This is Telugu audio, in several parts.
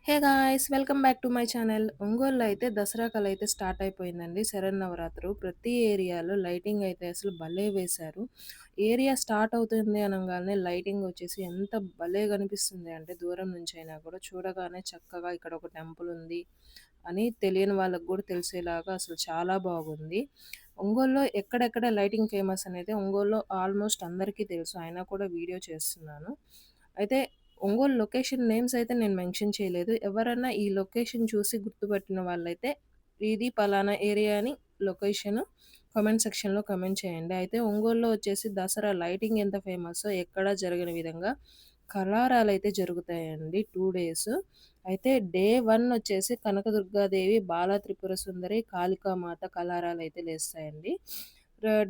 Hey guys! Welcome back to my channel. ఒంగోలులో అయితే దసరా కలైతే స్టార్ట్ అయిపోయిందండి. శరన్నవరాత్రులు. ప్రతి ఏరియాలో లైటింగ్ అయితే అసలు భలే వేశారు. ఏరియా స్టార్ట్ అవుతుంది అనంగానే లైటింగ్ వచ్చేసి ఎంత భలే కనిపిస్తుంది అంటే దూరం నుంచైనా కూడా చూడగానే చక్కగా ఇక్కడ ఒక టెంపుల్ ఉంది అని తెలియని వాళ్ళకి కూడా తెలిసేలాగా అసలు చాలా బాగుంది. ఒంగోలులో ఎక్కడెక్కడ లైటింగ్ ఫేమస్ అనేది ఒంగోలులో ఆల్మోస్ట్ అందరికీ తెలుసు. అయినా కూడా వీడియో చేస్తున్నాను. అయితే ఒంగోలు లొకేషన్ నేమ్స్ అయితే నేను మెన్షన్ చేయలేదు. ఎవరన్నా ఈ లొకేషన్ చూసి గుర్తుపట్టిన వాళ్ళైతే ఇది పలానా ఏరియా అని లొకేషన్ కామెంట్ సెక్షన్‌లో కామెంట్ చేయండి. అయితే ఒంగోలులో వచ్చేసి దసరా లైటింగ్ ఎంత ఫేమస్సో ఎక్కడా జరగని విధంగా కళారాలైతే జరుగుతాయండి 2 డేస్. అయితే డే 1 వచ్చేసి కనకదుర్గాదేవి, బాల త్రిపుర సుందరి, కాళికామాత కళారాలైతే లేస్తాయండి.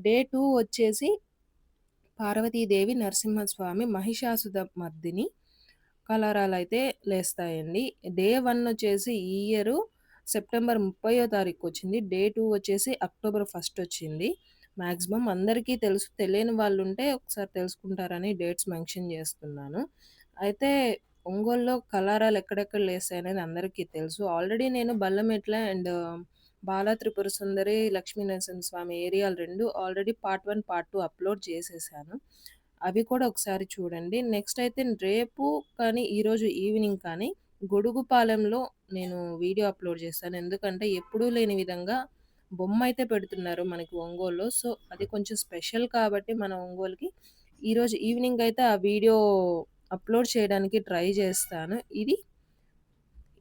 డే 2 వచ్చేసి పార్వతీదేవి, నరసింహస్వామి, మహిషాసురమర్దిని కలరాలైతే లేస్తాయండి. డే 1 వచ్చేసి ఈ ఇయరు సెప్టెంబర్ 30వ తారీఖొచ్చింది. డే 2 వచ్చేసి అక్టోబర్ 1 వచ్చింది. మాక్సిమం అందరికీ తెలుసు. తెలియని వాళ్ళుంటే ఒకసారి తెలుసుకుంటారని డేట్స్ మెన్షన్ జేస్తున్నాను. అయితే ఒంగోలులో కలారాలు ఎక్కడెక్కడ లేస్తాయనేది అందరికీ తెలుసు. ఆల్రెడీ నేను బల్లమెట్ల అండ్ బాల త్రిపుర సుందరి, లక్ష్మీ నరసింహస్వామి ఏరియాలు 2 ఆల్రెడీ పార్ట్ 1, పార్ట్ 2 అప్‌లోడ్ చేసేసాను. అవి కూడా ఒకసారి చూడండి. నెక్స్ట్ అయితే రేపు కానీ, ఈరోజు ఈవినింగ్ కానీ గొడుగుపాలెంలో నేను వీడియో అప్‌లోడ్ చేశాను. ఎందుకంటే ఎప్పుడూ లేని విధంగా బొమ్మయితే పెడుతున్నారు మనకి ఒంగోలులో. సో, అది కొంచెం స్పెషల్ కాబట్టి మన ఒంగోలుకి ఈరోజు ఈవినింగ్ అయితే ఆ వీడియో అప్‌లోడ్ చేయడానికి ట్రై చేస్తాను. ఇది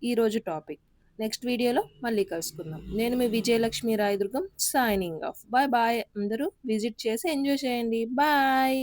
ఈరోజు టాపిక్. నెక్స్ట్ వీడియోలో మళ్ళీ కలుసుకుందాం. నేను మీ Vijayalakshmi Rayadurgam signing off. Bye bye. అందరూ విజిట్ చేసి ఎంజాయ్ చేయండి. బాయ్.